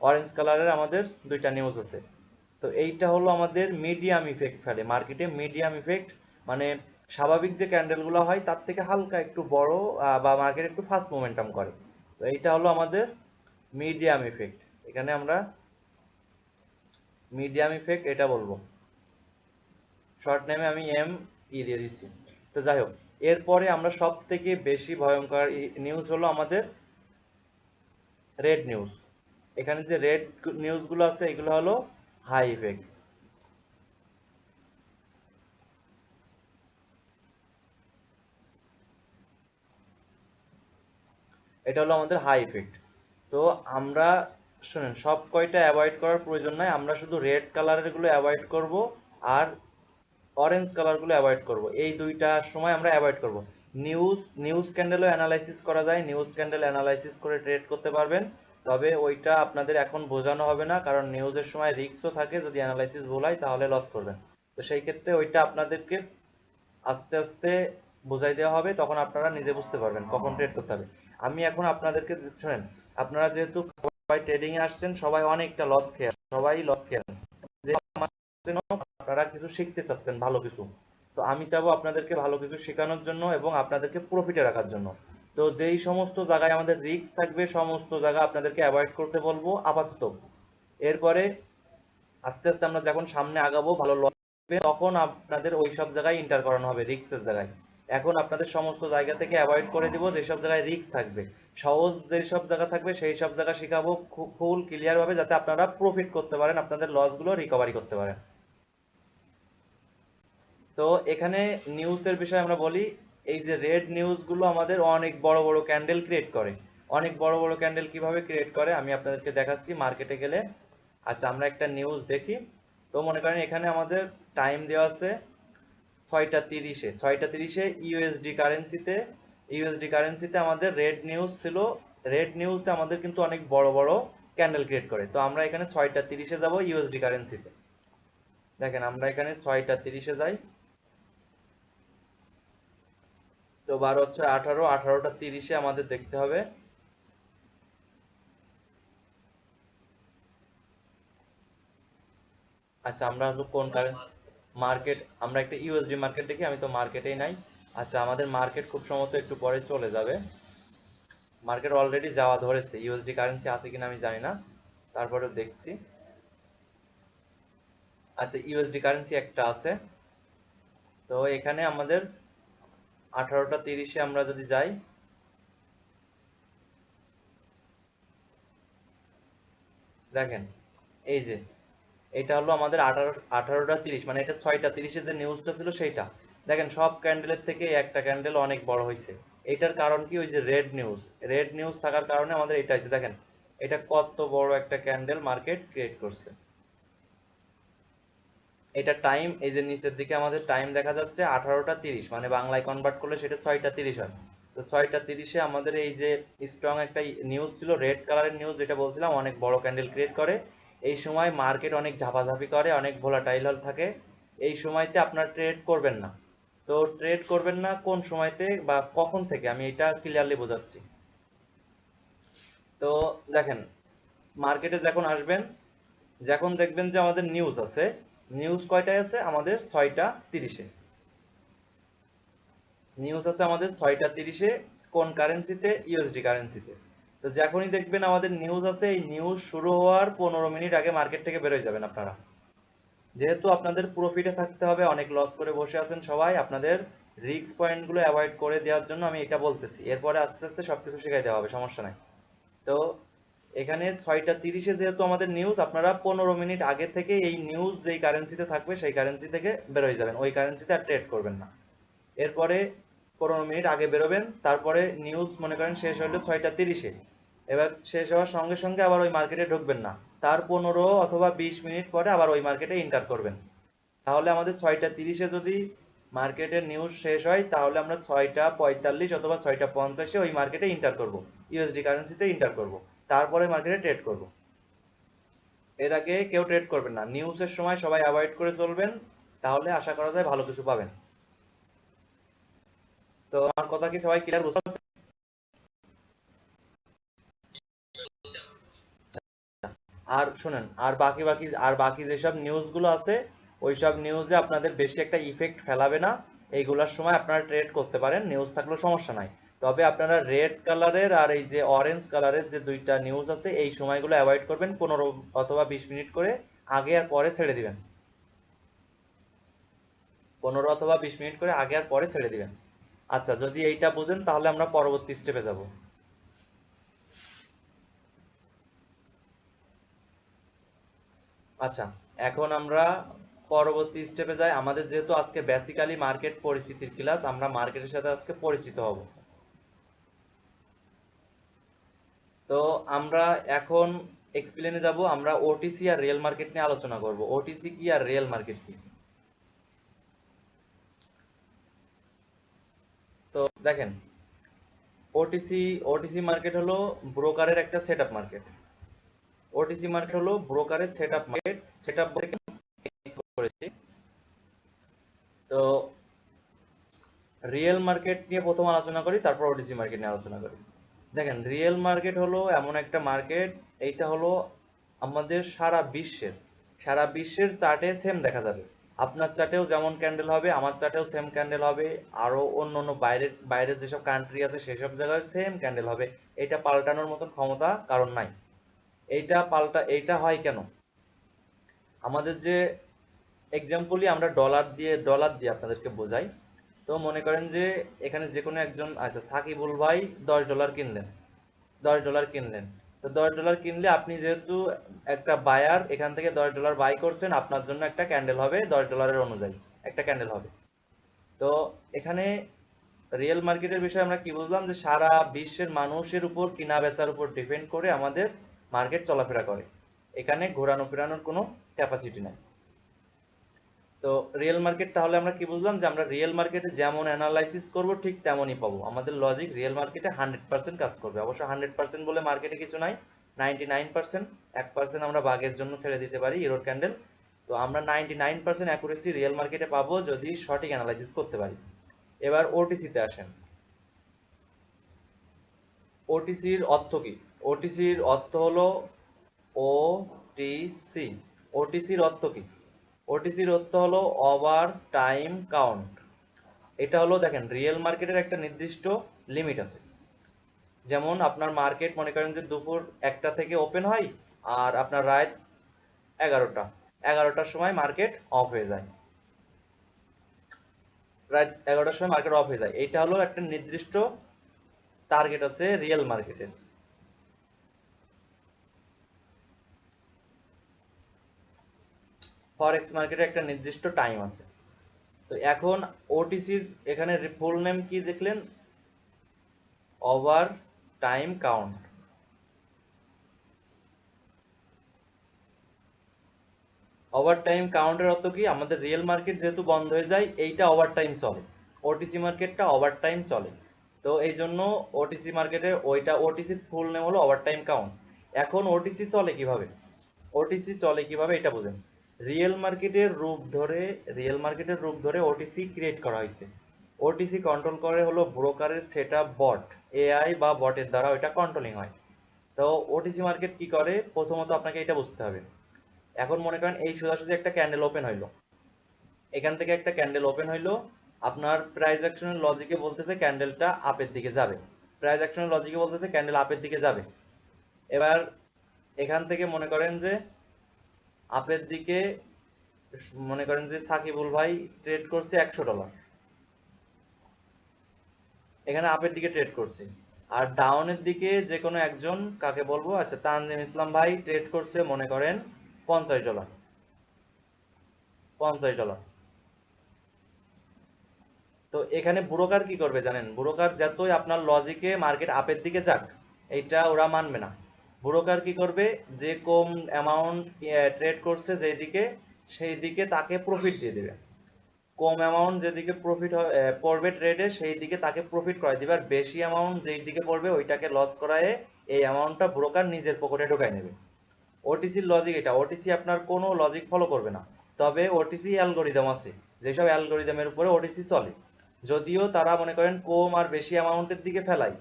Orange কালারের আমাদের দুইটা নিউজ আছে। তো এইটা হলো আমাদের মিডিয়াম ইফেক্ট ফেলে মার্কেটে। মিডিয়াম ইফেক্ট মানে স্বাভাবিক যে ক্যান্ডেলগুলো হয় তার থেকে হালকা একটু বড়, বা মার্কেট একটু ফাস্ট মোমেন্টাম করে। তো এইটা হলো আমাদের মিডিয়াম ইফেক্ট। এখানে আমরা মিডিয়াম ইফেক্ট এটা বলবো, শর্ট নেমে আমি দিয়ে দিচ্ছি। তো যাই হোক, এরপরে আমরা সব থেকে বেশি ভয়ঙ্কর নিউজ হলো আমাদের রেড নিউজ। এখানে যে রেড নিউজ গুলো আছে এগুলো হলো হাই ইফেক্ট। এটা হলো আমাদের হাই ইফেক্ট। তো আমরা শুনেন, সব কয়টা অ্যাভয়েড করার প্রয়োজন নাই, আমরা শুধু রেড কালারের গুলো অ্যাভয়েড করব আর অরেঞ্জ কালার গুলো অ্যাভয়েড করব। এই দুইটা সময় আমরা অ্যাভয়েড করব। নিউজ নিউজ ক্যান্ডেলও অ্যানালাইসিস করা যায়, নিউজ ক্যান্ডেল অ্যানালাইসিস করে ট্রেড করতে পারবেন। তবে ওইটা আপনাদের এখন বোঝানো হবে না, কারণ নিউজের সময় রিস্কও থাকে, যদি অ্যানালাইসিস ভুল হয় তাহলে লস করবেন। তো সেই ক্ষেত্রে ওইটা আপনাদেরকে আস্তে আস্তে বোঝাই দেওয়া হবে, তখন আপনারা নিজে বুঝতে পারবেন কখন ট্রেড করতে হবে। আমি এখন আপনাদেরকে শুনেন, আপনারা যেহেতু সবাই ট্রেডিং এ আসছেন, সবাই অনেকটা লস খেয়ে সবাই লস খেয়ে যে আপনারা কিছু শিখতে চাচ্ছেন, ভালো কিছু। তো আমি চাবো আপনাদেরকে ভালো কিছু শেখানোর জন্য এবং আপনাদেরকে প্রফিটে রাখার জন্য। তো যেই সমস্ত জায়গায় আমাদের রিস্ক থাকবে সমস্ত জায়গা আপনাদেরকে অ্যাভয়েড করতে বলবো আপাতত। এরপরে আস্তে আস্তে আমরা যখন সামনে আগাবো, ভালো লস হবে, তখন আপনাদের ওই সব জায়গায় ইন্টার করানো হবে রিস্কের জায়গায়। এখন আপনাদের সমস্ত জায়গা থেকে অ্যাভয়েড করে দিব যেসব জায়গায় রিস্ক থাকবে। সহজ যেসব জায়গা থাকবে সেই সব জায়গা শেখাবো খুব ফুল ক্লিয়ার ভাবে, যাতে আপনারা প্রফিট করতে পারেন, আপনাদের লস গুলো রিকভারি করতে পারেন। তো এখানে নিউজের বিষয়ে আমরা বলি, এই যে রেড নিউজ গুলো আমাদের অনেক বড় বড় ক্যান্ডেল ক্রিয়েট করে। অনেক বড় বড় ক্যান্ডেল কিভাবে ক্রিয়েট করে আমি আপনাদেরকে দেখাচ্ছি মার্কেটে গেলে। আচ্ছা, আমরা একটা নিউজ দেখি। তো মনে করেন এখানে আমাদের টাইম দেওয়া আছে 6টা 30-এ, 6টা 30-এ ইউএসডি কারেন্সিতে আমাদের রেড নিউজ ছিল। রেড নিউজে আমাদের কিন্তু অনেক বড় বড় ক্যান্ডেল ক্রিয়েট করে। তো আমরা এখানে 6টা 30-এ যাব ইউএসডি কারেন্সিতে। দেখেন আমরা এখানে 6টা 30-এ যাই। তো 12 হচ্ছে 18, 18টা 30-এ আমাদের দেখতে হবে। আচ্ছা, আমরা হলো কোন কারেন্ট মার্কেট, আমরা একটা ইউএসডি মার্কেট দেখি, আমি তো মার্কেটেই নাই। আচ্ছা, আমাদের মার্কেট খুব সম্ভবত একটু পরে চলে যাবে। মার্কেট অলরেডি যাওয়া ধরেছে, ইউএসডি কারেন্সি আছে কিনা আমি জানি না, তারপরেও দেখছি। আচ্ছা, ইউএসডি কারেন্সি একটা আছে। তো এখানে আমাদের 18টা 30-এ আমরা যদি যাই, দেখেন এই যে এটা হলো আমাদের 18টা 30, মানে এটা 6টা 30-এ যে নিউজটা ছিল সেইটা। দেখেন সব ক্যান্ডেলের থেকে একটা ক্যান্ডেল অনেক বড় হয়েছে। এটার কারণ কি, ওই যে রেড নিউজ। রেড নিউজ থাকার কারণে আমাদের এটা হয়েছে। দেখেন এটা কত বড় একটা ক্যান্ডেল মার্কেট ক্রিয়েট করছে। এটা টাইম, এই যে নিচের দিকে আমাদের টাইম দেখা যাচ্ছে 18টা 30, মানে বাংলায় কনভার্ট করলে সেটা 6টা 30 হয়। তো 6টা 30-এ আমাদের এই যে স্ট্রং একটা নিউজ ছিল, রেড কালারের নিউজ, যেটা বলছিলাম অনেক বড় ক্যান্ডেল ক্রিয়েট করে। এই সময় মার্কেট অনেক ঝাপাঝাপি করে, অনেক ভোলাটাইল থাকে। এই সময়তে আপনার ট্রেড করবেন না। তো ট্রেড করবেন না কোন সময়তে বা কখন থেকে আমি এটা ক্লিয়ারলি বোঝাচ্ছি। তো দেখেন, মার্কেটে যখন আসবেন, যখন দেখবেন যে আমাদের নিউজ আছে, নিউজ কয়টায় আছে আমাদের 6টা 30-এ। নিউজ আছে আমাদের 6টা 30-এ, কোন কারেন্সিতে, ইউএসডি কারেন্সিতে। তো যখনই দেখবেন আমাদের নিউজ আছে, এই নিউজ শুরু হওয়ার 15 মিনিট আগে মার্কেট থেকে বেরোয় যাবেন আপনারা। যেহেতু আপনাদের প্রফিটে থাকতে হবে, অনেক লস করে বসে আছেন সবাই, আপনাদের রিস্ক পয়েন্ট গুলো অ্যাভয়েড করে দেওয়ার জন্য আমি এটা বলতেছি। এরপরে আস্তে আস্তে সবকিছু শিখাই দেওয়া হবে, সমস্যা নাই। তো এখানে 6টা 30-এ যেহেতু আমাদের নিউজ, আপনারা 15 মিনিট আগে থেকে এই নিউজ যেই কারেন্সিতে থাকবে সেই কারেন্সি থেকে বেরোয় যাবেন, ওই কারেন্সিতে আর ট্রেড করবেন না। এরপরে 15 মিনিট আগে বেরোবেন, তারপরে নিউজ মনে করেন শেষ হলো 6টা 30-এ। এবার শেষ হওয়ার সঙ্গে সঙ্গে আবার ওই মার্কেটে ঢুকবেন না, তার 15 অথবা 20 মিনিট পরে আবার ওই মার্কেটে এন্টার করবেন। তাহলে আমাদের 6টা 30-এ যদি মার্কেটের নিউজ শেষ হয়, তাহলে আমরা 6টা 45 অথবা 6টা 50-এ ওই মার্কেটে এন্টার করব, ইউএসডি কারেন্সিতে এন্টার করব। তারপরে মার্কেটে ট্রেড করব। এর আগে কেউ ট্রেড করবেন না, নিউজের সময় সবাই অ্যাভয়েড করে চলবেন, তাহলে আশা করা যায় ভালো কিছু পাবেন। তো আমার কথা কি সবাই ক্লিয়ার বুঝতে পারছেন? আর শুনেন, আর বাকি যেসব নিউজ গুলো আছে, ওইসব নিউজে আপনাদের বেশি একটা ইফেক্ট ফেলাবে না। এইগুলার সময় আপনারা ট্রেড করতে পারেন, নিউজ থাকলেও সমস্যা নাই। তবে আপনারা রেড কালারের আর এই যে অরেঞ্জ কালারের যে দুইটা নিউজ আছে, এই সময়গুলো অ্যাভয়েড করবেন, 15 অথবা 20 মিনিট করে আগে আর পরে ছেড়ে দিবেন। 15 অথবা 20 মিনিট করে আগে আর পরে ছেড়ে দিবেন। আচ্ছা, যদি এইটা বুঝেন তাহলে আমরা পরবর্তী স্টেপে যাব। আচ্ছা, এখন আমরা পরবর্তী স্টেপে যাই। আমাদের যেহেতু আজকে বেসিক্যালি মার্কেট পরিচিতির ক্লাস, আমরা মার্কেটের সাথে আজকে পরিচিত হব। তো আমরা এখন এক্সপ্লেনে যাব, আমরা ওটিসি আর রিয়েল মার্কেট নিয়ে আলোচনা করব। ওটিসি কি আর রিয়েল মার্কেট কি? তো দেখেন, ওটিসি ওটিসি মার্কেট হলো ব্রোকারের একটা সেটআপ মার্কেট। ওটিসি মার্কেট হলো ব্রোকারের সেটআপ মার্কেট। সেটআপ বলতে করেছি। তো রিয়েল মার্কেট নিয়ে প্রথম আলোচনা করি, তারপর ওটিসি মার্কেট নিয়ে আলোচনা করি। দেখেন, রিয়েল মার্কেট হলো এমন একটা মার্কেট, এইটা হলো আমাদের সারা বিশ্বের চার্টে সেম দেখা যাবে। আপনার চার্টেও যেমন ক্যান্ডেল হবে, আমার চার্টেও সেম ক্যান্ডেল হবে, আরো অন্য অন্য বাইরের বাইরের যেসব কান্ট্রি আছে সেসব জায়গায় সেম ক্যান্ডেল হবে। এটা পাল্টানোর মতন ক্ষমতা কারণ নাই। এইটা হয় কেন? আমাদের যে এক্সাম্পলি আমরা ডলার দিয়ে আপনাদেরকে বোঝাই। তো মনে করেন যে এখানে যে কোনো একজন, আচ্ছা সাকিবুল ভাই $10 কিনলেন। তো $10 কিনলে আপনি যেহেতু একটা বায়ার, এখান থেকে $10 বাই করছেন, আপনার জন্য একটা ক্যান্ডেল হবে $10 অনুযায়ী, একটা ক্যান্ডেল হবে। তো এখানে রিয়েল মার্কেটের বিষয়ে আমরা কি বুঝলাম, যে সারা বিশ্বের মানুষের উপর কিনা বেচার উপর ডিপেন্ড করে আমাদের মার্কেট চলাফেরা করে। এখানে ঘোরানো ফেরানোর কোনো ক্যাপাসিটি নাই। তো রিয়েল মার্কেট তাহলে আমরা কি বুঝলাম, যে আমরা রিয়েল মার্কেটে যেমন অ্যানালাইসিস করব ঠিক তেমনই পাবো। আমাদের লজিক রিয়েল মার্কেটে 100% কাজ করবে। অবশ্য 100% বলে মার্কেটে কিছু নাই, 99%। 1% আমরা বাগের জন্য ছেড়ে দিতে পারি, ইরোর ক্যান্ডেল। তো আমরা 99% অ্যাকুরেসি রিয়েল মার্কেটে পাবো যদি সঠিক অ্যানালাইসিস করতে পারি। এবার ওটিসিতে আসেন। ওটিসির অর্থ কি? ওটিসির অর্থ হলো ওটিসি। ওটিসির অর্থ কি? ওটিসির অর্থ হলো ওভার টাইম কাউন্ট। এটা হলো, দেখেন, রিয়েল মার্কেটের একটা নির্দিষ্ট লিমিট আছে। যেমন আপনার মার্কেট মনে করেন যে দুপুর 1টা থেকে ওপেন হয়, আর আপনার রাত 11টা। 11টার সময় মার্কেট অফ হয়ে যায়। রাত 11টার সময় মার্কেট অফ হয়ে যায়। এইটা হলো একটা নির্দিষ্ট টার্গেট আছে রিয়েল মার্কেটের। ফরেক্স মার্কেটে একটা নির্দিষ্ট টাইম আছে। তো এখন ওটিসির এখানে ফুল নেম কি দেখলেন? Over time count. Over time কাউন্টের অর্থ কি? আমাদের রিয়েল মার্কেট যেহেতু বন্ধ হয়ে যায়, এইটা ওভার টাইম চলে। ওটিসি মার্কেটটা ওভার টাইম চলে। তো এই জন্য ওটিসি মার্কেটে ওটিসির ফুল নেম হলো ওভার টাইম কাউন্ট। এখন ওটিসি চলে কিভাবে এটা বুঝেন। রিয়েল মার্কেটের রূপ ধরে ওটিসি ক্রিয়েট করা হয়েছে। ওটিসি কন্ট্রোল করে হলো ব্রোকারের সেটআপ বট, এআই বা বটের দ্বারা ওইটা কন্ট্রোলিং হয়। তো ওটিসি মার্কেট কি করে, প্রথমত আপনাকে এটা বুঝতে হবে। এখন মনে করেন এই সোজাসুজি একটা ক্যান্ডেল ওপেন হইলো, এখান থেকে একটা ক্যান্ডেল ওপেন হইলো। আপনার প্রাইস অ্যাকশনের লজিকে বলতেছে ক্যান্ডেলটা আপের দিকে যাবে। প্রাইস অ্যাকশনের লজিকে বলতেছে ক্যান্ডেল আপের দিকে যাবে। এবার এখান থেকে মনে করেন যে আপের দিকে, মনে করেন যে সাকিবুল ভাই ট্রেড করছে $100, এখানে আপের দিকে ট্রেড করছে। আর ডাউনের দিকে যে কোনো একজন, কাকে বলবো, আচ্ছা তানজিম ইসলাম ভাই ট্রেড করছে মনে করেন $50। 50। তো এখানে ব্রোকার কি করবে জানেন? ব্রোকার যতই আপনার লজিকে মার্কেট আপের দিকে যাক, এইটা ওরা মানবে না। ব্রোকার কি করবে, যে কম অ্যামাউন্ট ট্রেড করছে যেই দিকে, সেই দিকে তাকে প্রফিট দিয়ে দেবে। কম অ্যামাউন্ট যেদিকে প্রফিট পড়বে ট্রেডে, সেই দিকে তাকে প্রফিট করাই দিবে। আর বেশি অ্যামাউন্ট যেই দিকে পড়বে ওইটাকে লস করায় এই অ্যামাউন্টটা ব্রোকার নিজের পকেটে ঢোকায় নেবে। ওটিসির লজিক এটা। ওটিসি আপনার কোনো লজিক ফলো করবে না। তবে ওটিসি অ্যালগোরিদম আছে, যেসব অ্যালগোরিদমের উপরে ওটিসি চলে। যদিও তারা মনে করেন কম আর বেশি অ্যামাউন্টের দিকে ফেলায়,